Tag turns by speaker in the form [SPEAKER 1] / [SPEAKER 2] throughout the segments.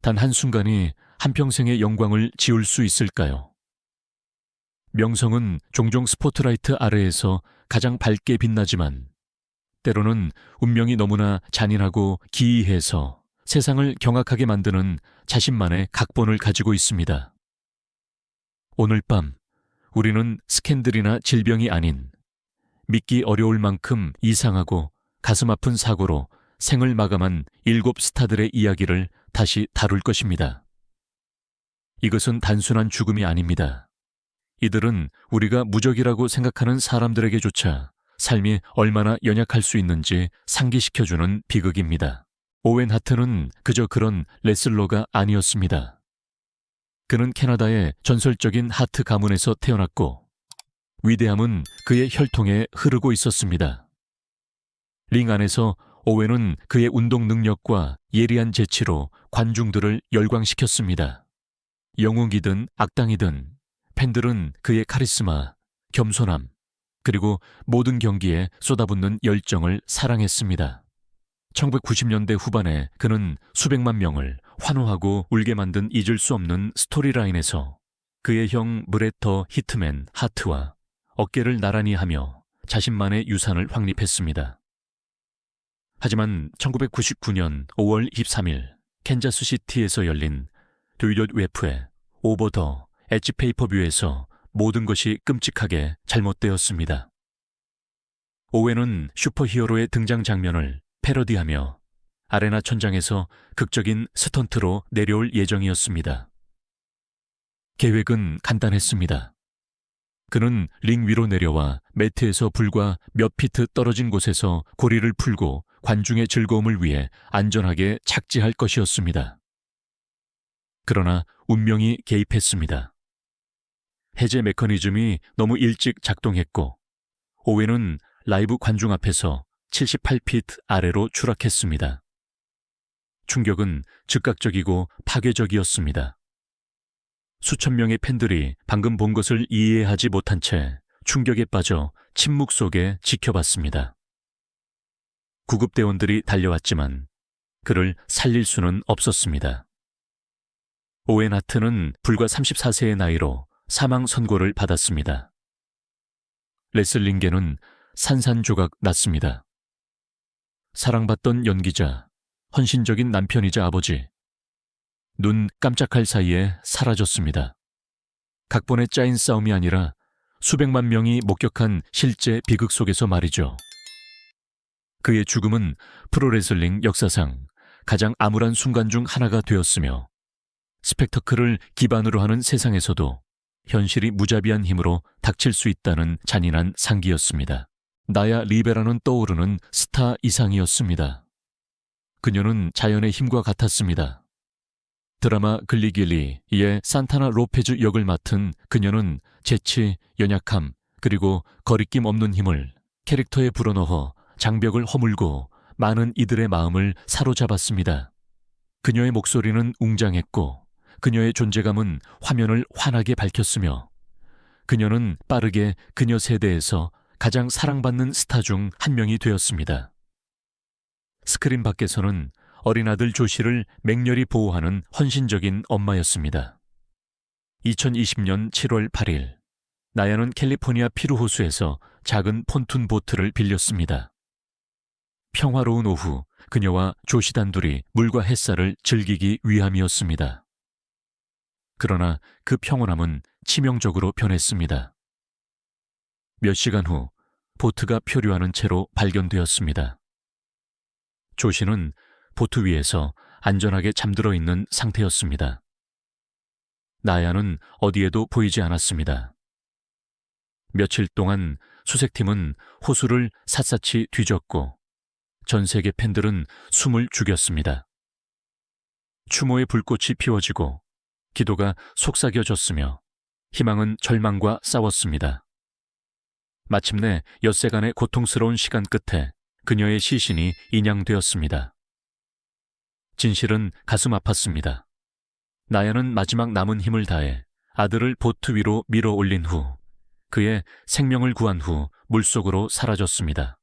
[SPEAKER 1] 단 한순간이 한평생의 영광을 지울 수 있을까요? 명성은 종종 스포트라이트 아래에서 가장 밝게 빛나지만 때로는 운명이 너무나 잔인하고 기이해서 세상을 경악하게 만드는 자신만의 각본을 가지고 있습니다. 오늘 밤 우리는 스캔들이나 질병이 아닌 믿기 어려울 만큼 이상하고 가슴 아픈 사고로 생을 마감한 7 스타들의 이야기를 다시 다룰 것입니다. 이것은 단순한 죽음이 아닙니다. 이들은 우리가 무적이라고 생각하는 사람들에게조차 삶이 얼마나 연약할 수 있는지 상기시켜주는 비극입니다. 오웬 하트는 그저 그런 레슬러가 아니었습니다. 그는 캐나다의 전설적인 하트 가문에서 태어났고 위대함은 그의 혈통에 흐르고 있었습니다. 링 안에서 오웬은 그의 운동 능력과 예리한 재치로 관중들을 열광시켰습니다. 영웅이든 악당이든 팬들은 그의 카리스마, 겸손함, 그리고 모든 경기에 쏟아붓는 열정을 사랑했습니다. 1990년대 후반에 그는 수백만 명을 환호하고 울게 만든 잊을 수 없는 스토리라인에서 그의 형 브레터 히트맨 하트와 어깨를 나란히 하며 자신만의 유산을 확립했습니다. 하지만 1999년 5월 23일 캔자스시티에서 열린 WWF의 오버 더 엣지 페이퍼뷰에서 모든 것이 끔찍하게 잘못되었습니다. 오웬은 슈퍼히어로의 등장 장면을 패러디하며 아레나 천장에서 극적인 스턴트로 내려올 예정이었습니다. 계획은 간단했습니다. 그는 링 위로 내려와 매트에서 불과 몇 피트 떨어진 곳에서 고리를 풀고 관중의 즐거움을 위해 안전하게 착지할 것이었습니다. 그러나 운명이 개입했습니다. 해제 메커니즘이 너무 일찍 작동했고 오웬은 라이브 관중 앞에서 78피트 아래로 추락했습니다. 충격은 즉각적이고 파괴적이었습니다. 수천 명의 팬들이 방금 본 것을 이해하지 못한 채 충격에 빠져 침묵 속에 지켜봤습니다. 구급대원들이 달려왔지만 그를 살릴 수는 없었습니다. 오웬 하트는 불과 34세의 나이로 사망 선고를 받았습니다. 레슬링계는 산산조각 났습니다. 사랑받던 연기자, 헌신적인 남편이자 아버지, 눈 깜짝할 사이에 사라졌습니다. 각본에 짜인 싸움이 아니라 수백만 명이 목격한 실제 비극 속에서 말이죠. 그의 죽음은 프로레슬링 역사상 가장 암울한 순간 중 하나가 되었으며 스펙터클을 기반으로 하는 세상에서도 현실이 무자비한 힘으로 닥칠 수 있다는 잔인한 상기였습니다. 나야 리베라는 떠오르는 스타 이상이었습니다. 그녀는 자연의 힘과 같았습니다. 드라마 글리길리의 산타나 로페즈 역을 맡은 그녀는 재치, 연약함, 그리고 거리낌 없는 힘을 캐릭터에 불어넣어 장벽을 허물고 많은 이들의 마음을 사로잡았습니다. 그녀의 목소리는 웅장했고 그녀의 존재감은 화면을 환하게 밝혔으며 그녀는 빠르게 그녀 세대에서 가장 사랑받는 스타 중 한 명이 되었습니다. 스크린 밖에서는 어린아들 조시를 맹렬히 보호하는 헌신적인 엄마였습니다. 2020년 7월 8일 나야는 캘리포니아 피루 호수에서 작은 폰툰 보트를 빌렸습니다. 평화로운 오후 그녀와 조시 단둘이 물과 햇살을 즐기기 위함이었습니다. 그러나 그 평온함은 치명적으로 변했습니다. 몇 시간 후 보트가 표류하는 채로 발견되었습니다. 조시는 보트 위에서 안전하게 잠들어 있는 상태였습니다. 나야는 어디에도 보이지 않았습니다. 며칠 동안 수색팀은 호수를 샅샅이 뒤졌고 전 세계 팬들은 숨을 죽였습니다. 추모의 불꽃이 피워지고 기도가 속삭여졌으며 희망은 절망과 싸웠습니다. 마침내 엿새간의 고통스러운 시간 끝에 그녀의 시신이 인양되었습니다. 진실은 가슴 아팠습니다. 나야는 마지막 남은 힘을 다해 아들을 보트 위로 밀어 올린 후 그의 생명을 구한 후 물속으로 사라졌습니다.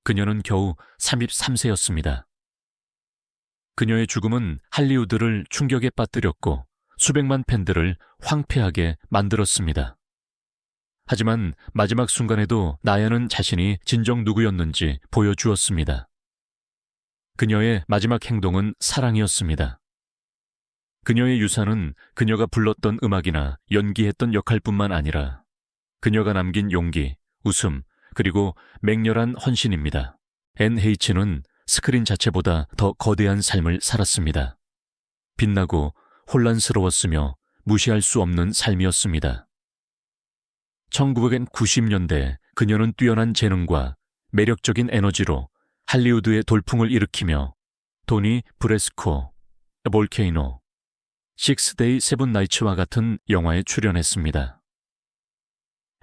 [SPEAKER 1] 그녀는 겨우 33세였습니다. 그녀의 죽음은 할리우드를 충격에 빠뜨렸고 수백만 팬들을 황폐하게 만들었습니다. 하지만 마지막 순간에도 나야는 자신이 진정 누구였는지 보여주었습니다. 그녀의 마지막 행동은 사랑이었습니다. 그녀의 유산은 그녀가 불렀던 음악이나 연기했던 역할뿐만 아니라 그녀가 남긴 용기, 웃음, 그리고 맹렬한 헌신입니다. 앤 헤이츠는 스크린 자체보다 더 거대한 삶을 살았습니다. 빛나고 혼란스러웠으며 무시할 수 없는 삶이었습니다. 1990년대 그녀는 뛰어난 재능과 매력적인 에너지로 할리우드의 돌풍을 일으키며 도니 브레스코, 볼케이노, 식스데이 세븐 나이츠와 같은 영화에 출연했습니다.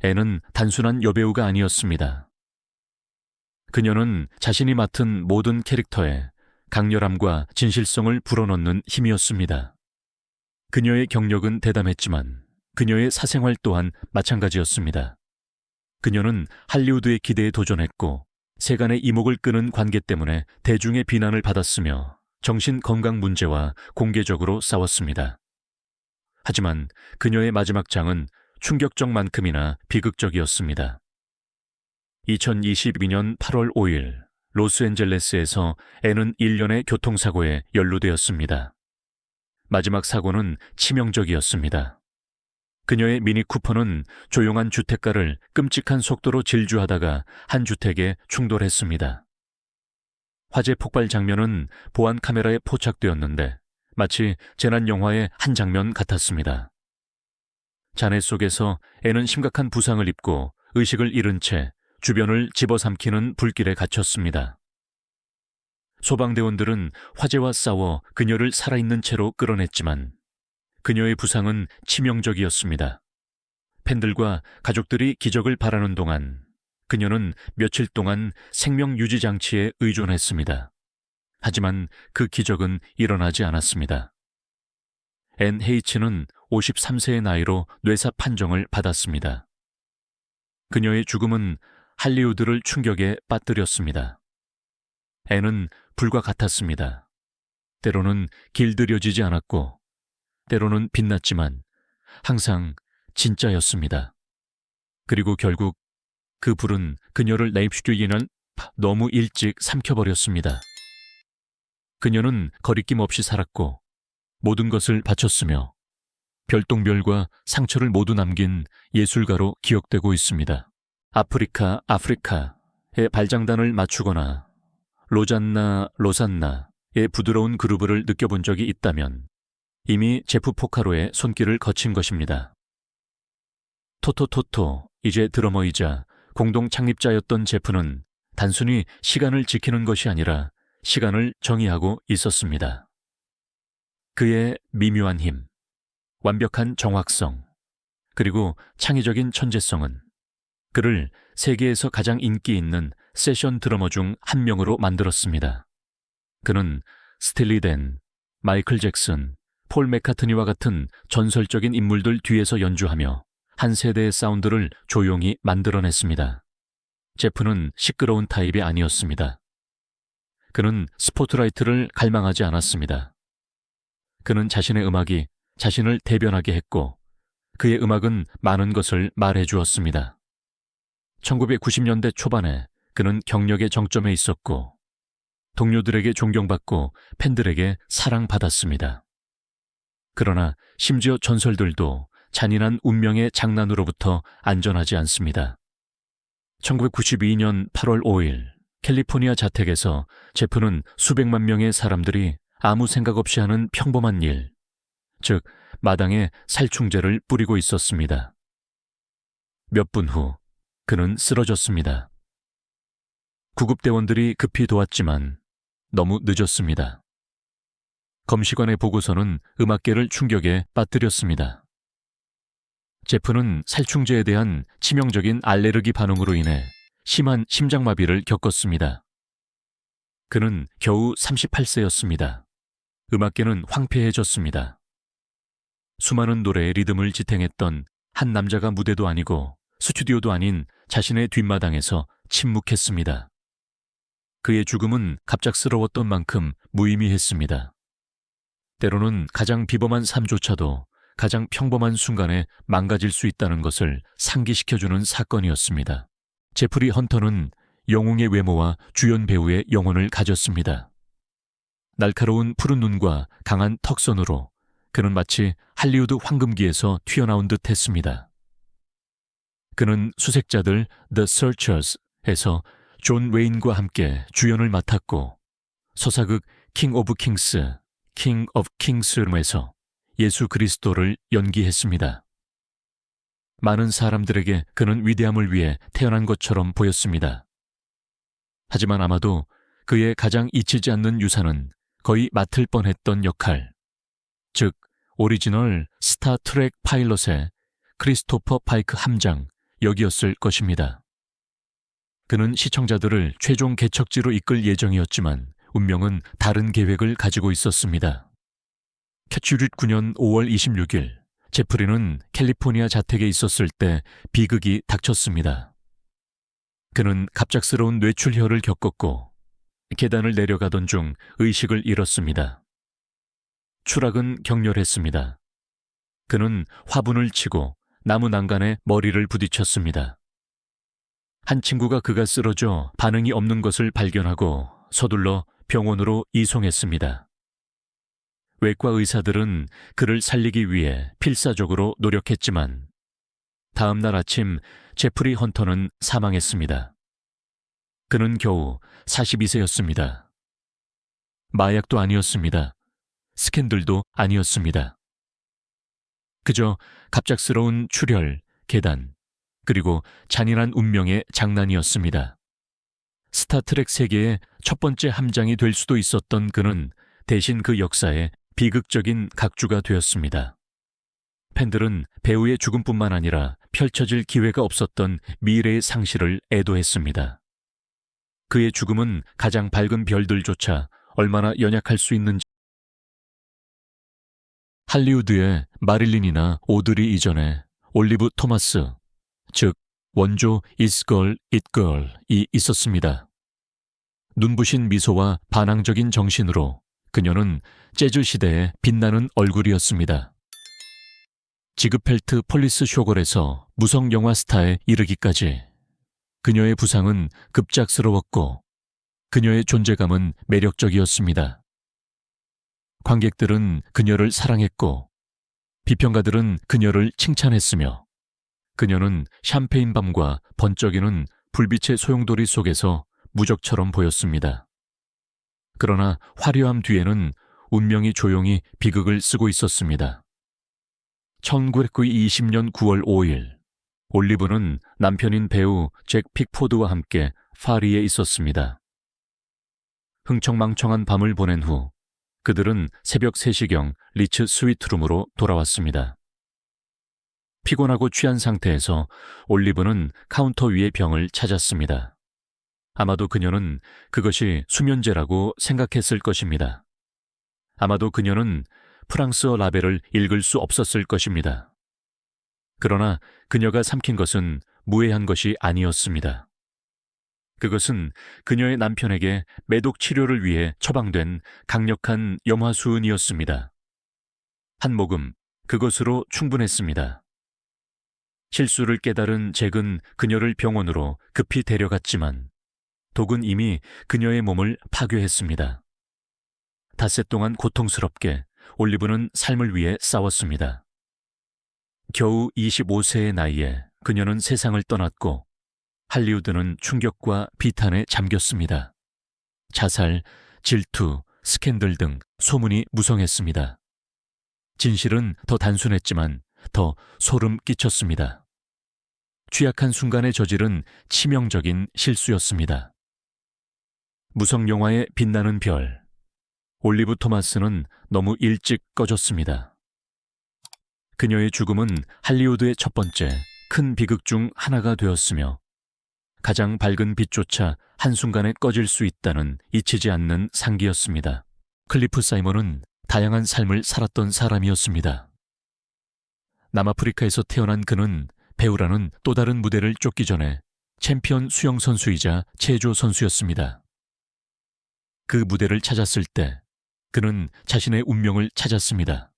[SPEAKER 1] 앤은 단순한 여배우가 아니었습니다. 그녀는 자신이 맡은 모든 캐릭터에 강렬함과 진실성을 불어넣는 힘이었습니다. 그녀의 경력은 대담했지만 그녀의 사생활 또한 마찬가지였습니다. 그녀는 할리우드의 기대에 도전했고 세간의 이목을 끄는 관계 때문에 대중의 비난을 받았으며 정신건강 문제와 공개적으로 싸웠습니다. 하지만 그녀의 마지막 장은 충격적 만큼이나 비극적이었습니다. 2022년 8월 5일 로스앤젤레스에서 앤은 일련의 교통사고에 연루되었습니다. 마지막 사고는 치명적이었습니다. 그녀의 미니 쿠퍼는 조용한 주택가를 끔찍한 속도로 질주하다가 한 주택에 충돌했습니다. 화재 폭발 장면은 보안 카메라에 포착되었는데 마치 재난 영화의 한 장면 같았습니다. 잔해 속에서 앤은 심각한 부상을 입고 의식을 잃은 채 주변을 집어삼키는 불길에 갇혔습니다. 소방대원들은 화재와 싸워 그녀를 살아있는 채로 끌어냈지만 그녀의 부상은 치명적이었습니다. 팬들과 가족들이 기적을 바라는 동안 그녀는 며칠 동안 생명유지 장치에 의존했습니다. 하지만 그 기적은 일어나지 않았습니다. 앤 헤이츠는 53세의 나이로 뇌사 판정을 받았습니다. 그녀의 죽음은 할리우드를 충격에 빠뜨렸습니다. 앤은 불과 같았습니다. 때로는 길들여지지 않았고 때로는 빛났지만 항상 진짜였습니다. 그리고 결국 그 불은 그녀를 레입슈트겐을 너무 일찍 삼켜버렸습니다. 그녀는 거리낌 없이 살았고 모든 것을 바쳤으며 별똥별과 상처를 모두 남긴 예술가로 기억되고 있습니다. 아프리카의 발장단을 맞추거나 로산나의 부드러운 그루브를 느껴본 적이 있다면 이미 제프 포카로의 손길을 거친 것입니다. 토토토토, 이제 드러머이자 공동 창립자였던 제프는 단순히 시간을 지키는 것이 아니라 시간을 정의하고 있었습니다. 그의 미묘한 힘, 완벽한 정확성, 그리고 창의적인 천재성은 그를 세계에서 가장 인기 있는 세션 드러머 중 한 명으로 만들었습니다. 그는 스틸리 댄, 마이클 잭슨, 폴 맥카트니와 같은 전설적인 인물들 뒤에서 연주하며 한 세대의 사운드를 조용히 만들어냈습니다. 제프는 시끄러운 타입이 아니었습니다. 그는 스포트라이트를 갈망하지 않았습니다. 그는 자신의 음악이 자신을 대변하게 했고 그의 음악은 많은 것을 말해주었습니다. 1990년대 초반에 그는 경력의 정점에 있었고 동료들에게 존경받고 팬들에게 사랑받았습니다. 그러나 심지어 전설들도 잔인한 운명의 장난으로부터 안전하지 않습니다. 1992년 8월 5일 캘리포니아 자택에서 제프는 수백만 명의 사람들이 아무 생각 없이 하는 평범한 일, 즉 마당에 살충제를 뿌리고 있었습니다. 몇 분 후 그는 쓰러졌습니다. 구급대원들이 급히 도왔지만 너무 늦었습니다. 검시관의 보고서는 음악계를 충격에 빠뜨렸습니다. 제프는 살충제에 대한 치명적인 알레르기 반응으로 인해 심한 심장마비를 겪었습니다. 그는 겨우 38세였습니다. 음악계는 황폐해졌습니다. 수많은 노래의 리듬을 지탱했던 한 남자가 무대도 아니고 스튜디오도 아닌 자신의 뒷마당에서 침묵했습니다. 그의 죽음은 갑작스러웠던 만큼 무의미했습니다. 때로는 가장 비범한 삶조차도 가장 평범한 순간에 망가질 수 있다는 것을 상기시켜주는 사건이었습니다. 제프리 헌터는 영웅의 외모와 주연 배우의 영혼을 가졌습니다. 날카로운 푸른 눈과 강한 턱선으로 그는 마치 할리우드 황금기에서 튀어나온 듯 했습니다. 그는 수색자들 The Searchers에서 존 웨인과 함께 주연을 맡았고, 서사극 킹 오브 킹스, 킹 오브 킹스에서 예수 그리스도를 연기했습니다. 많은 사람들에게 그는 위대함을 위해 태어난 것처럼 보였습니다. 하지만 아마도 그의 가장 잊히지 않는 유산은 거의 맡을 뻔했던 역할, 즉 오리지널 스타 트랙 파일럿의 크리스토퍼 파이크 함장 역이었을 것입니다. 그는 시청자들을 최종 개척지로 이끌 예정이었지만 운명은 다른 계획을 가지고 있었습니다. 캐츄릿 9년 5월 26일, 제프리는 캘리포니아 자택에 있었을 때 비극이 닥쳤습니다. 그는 갑작스러운 뇌출혈을 겪었고 계단을 내려가던 중 의식을 잃었습니다. 추락은 격렬했습니다. 그는 화분을 치고 나무 난간에 머리를 부딪혔습니다. 한 친구가 그가 쓰러져 반응이 없는 것을 발견하고 서둘러 병원으로 이송했습니다. 외과 의사들은 그를 살리기 위해 필사적으로 노력했지만 다음 날 아침 제프리 헌터는 사망했습니다. 그는 겨우 42세였습니다. 마약도 아니었습니다. 스캔들도 아니었습니다. 그저 갑작스러운 출혈, 계단, 그리고 잔인한 운명의 장난이었습니다. 스타트랙 세계의 첫 번째 함장이 될 수도 있었던 그는 대신 그 역사에 비극적인 각주가 되었습니다. 팬들은 배우의 죽음뿐만 아니라 펼쳐질 기회가 없었던 미래의 상실을 애도했습니다. 그의 죽음은 가장 밝은 별들조차 얼마나 연약할 수 있는지. 할리우드의 마릴린이나 오드리 이전에 올리브 토마스, 즉 원조 It's Girl, It Girl이 있었습니다. 눈부신 미소와 반항적인 정신으로 그녀는 재즈 시대의 빛나는 얼굴이었습니다. 지그펠트 폴리스 쇼걸에서 무성 영화 스타에 이르기까지 그녀의 부상은 급작스러웠고 그녀의 존재감은 매력적이었습니다. 관객들은 그녀를 사랑했고 비평가들은 그녀를 칭찬했으며 그녀는 샴페인 밤과 번쩍이는 불빛의 소용돌이 속에서 무적처럼 보였습니다. 그러나 화려함 뒤에는 운명이 조용히 비극을 쓰고 있었습니다. 1920년 9월 5일, 올리브는 남편인 배우 잭 픽포드와 함께 파리에 있었습니다. 흥청망청한 밤을 보낸 후 그들은 새벽 3시경 리츠 스위트룸으로 돌아왔습니다. 피곤하고 취한 상태에서 올리브는 카운터 위의 병을 찾았습니다. 아마도 그녀는 그것이 수면제라고 생각했을 것입니다. 아마도 그녀는 프랑스어 라벨을 읽을 수 없었을 것입니다. 그러나 그녀가 삼킨 것은 무해한 것이 아니었습니다. 그것은 그녀의 남편에게 매독 치료를 위해 처방된 강력한 염화수은이었습니다. 한 모금, 그것으로 충분했습니다. 실수를 깨달은 잭은 그녀를 병원으로 급히 데려갔지만 독은 이미 그녀의 몸을 파괴했습니다. 닷새 동안 고통스럽게 올리브는 삶을 위해 싸웠습니다. 겨우 25세의 나이에 그녀는 세상을 떠났고 할리우드는 충격과 비탄에 잠겼습니다. 자살, 질투, 스캔들 등 소문이 무성했습니다. 진실은 더 단순했지만 더 소름 끼쳤습니다. 취약한 순간에 저지른 치명적인 실수였습니다. 무성 영화의 빛나는 별, 올리브 토마스는 너무 일찍 꺼졌습니다. 그녀의 죽음은 할리우드의 첫 번째 큰 비극 중 하나가 되었으며 가장 밝은 빛조차 한순간에 꺼질 수 있다는 잊히지 않는 상기였습니다. 클리프 사이먼은 다양한 삶을 살았던 사람이었습니다. 남아프리카에서 태어난 그는 배우라는 또 다른 무대를 쫓기 전에 챔피언 수영 선수이자 체조 선수였습니다. 그 무대를 찾았을 때 그는 자신의 운명을 찾았습니다.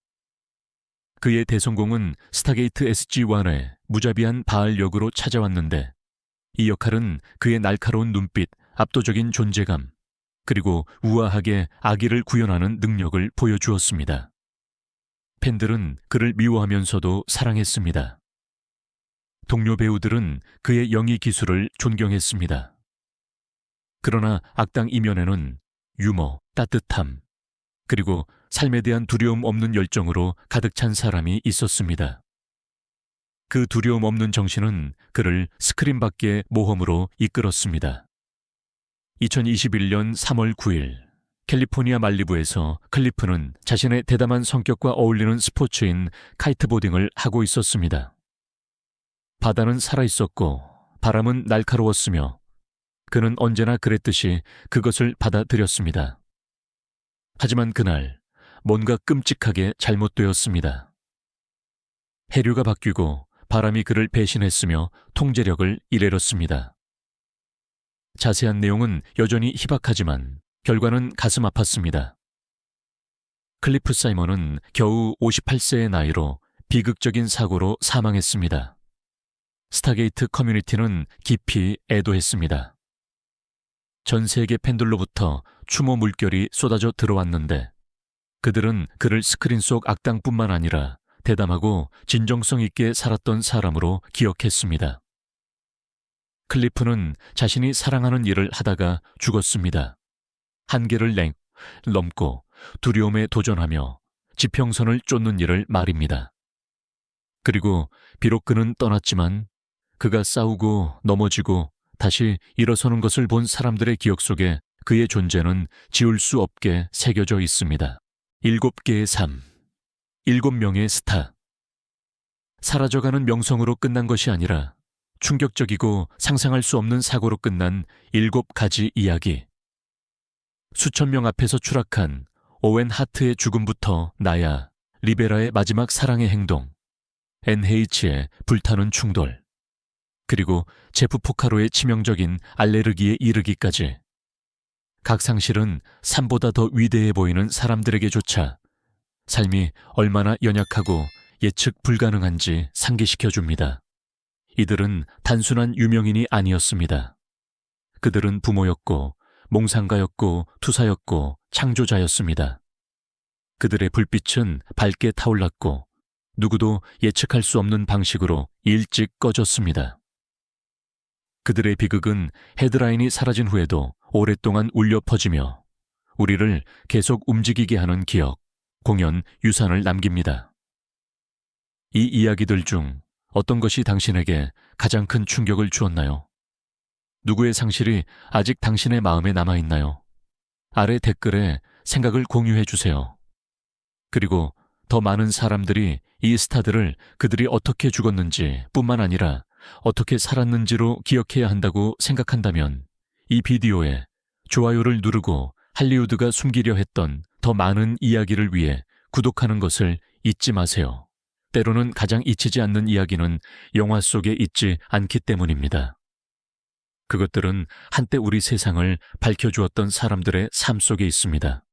[SPEAKER 1] 그의 대성공은 스타게이트 SG-1의 무자비한 바알 역으로 찾아왔는데 이 역할은 그의 날카로운 눈빛, 압도적인 존재감, 그리고 우아하게 아기를 구현하는 능력을 보여주었습니다. 팬들은 그를 미워하면서도 사랑했습니다. 동료 배우들은 그의 연기 기술을 존경했습니다. 그러나 악당 이면에는 유머, 따뜻함, 그리고 삶에 대한 두려움 없는 열정으로 가득 찬 사람이 있었습니다. 그 두려움 없는 정신은 그를 스크린 밖의 모험으로 이끌었습니다. 2021년 3월 9일 캘리포니아 말리부에서 클리프는 자신의 대담한 성격과 어울리는 스포츠인 카이트보딩을 하고 있었습니다. 바다는 살아있었고 바람은 날카로웠으며 그는 언제나 그랬듯이 그것을 받아들였습니다. 하지만 그날 뭔가 끔찍하게 잘못되었습니다. 해류가 바뀌고 바람이 그를 배신했으며 통제력을 잃었습니다. 자세한 내용은 여전히 희박하지만 결과는 가슴 아팠습니다. 클리프 사이먼은 겨우 58세의 나이로 비극적인 사고로 사망했습니다. 스타게이트 커뮤니티는 깊이 애도했습니다. 전 세계 팬들로부터 추모 물결이 쏟아져 들어왔는데 그들은 그를 스크린 속 악당뿐만 아니라 대담하고 진정성 있게 살았던 사람으로 기억했습니다. 클리프는 자신이 사랑하는 일을 하다가 죽었습니다. 한계를 넘고 두려움에 도전하며 지평선을 쫓는 일을 말입니다. 그리고 비록 그는 떠났지만 그가 싸우고 넘어지고 다시 일어서는 것을 본 사람들의 기억 속에 그의 존재는 지울 수 없게 새겨져 있습니다. 7개의 삶, 7명의 스타. 사라져가는 명성으로 끝난 것이 아니라 충격적이고 상상할 수 없는 사고로 끝난 7가지 이야기. 수천 명 앞에서 추락한 오웬 하트의 죽음부터 나야, 리베라의 마지막 사랑의 행동, NH의 불타는 충돌, 그리고 제프 포카로의 치명적인 알레르기에 이르기까지 각 상실은 삶보다 더 위대해 보이는 사람들에게조차 삶이 얼마나 연약하고 예측 불가능한지 상기시켜줍니다. 이들은 단순한 유명인이 아니었습니다. 그들은 부모였고 몽상가였고 투사였고 창조자였습니다. 그들의 불빛은 밝게 타올랐고 누구도 예측할 수 없는 방식으로 일찍 꺼졌습니다. 그들의 비극은 헤드라인이 사라진 후에도 오랫동안 울려 퍼지며 우리를 계속 움직이게 하는 기억, 공연, 유산을 남깁니다. 이 이야기들 중 어떤 것이 당신에게 가장 큰 충격을 주었나요? 누구의 상실이 아직 당신의 마음에 남아있나요? 아래 댓글에 생각을 공유해 주세요. 그리고 더 많은 사람들이 이 스타들을 그들이 어떻게 죽었는지 뿐만 아니라 어떻게 살았는지로 기억해야 한다고 생각한다면 이 비디오에 좋아요를 누르고 할리우드가 숨기려 했던 더 많은 이야기를 위해 구독하는 것을 잊지 마세요. 때로는 가장 잊히지 않는 이야기는 영화 속에 있지 않기 때문입니다. 그것들은 한때 우리 세상을 밝혀주었던 사람들의 삶 속에 있습니다.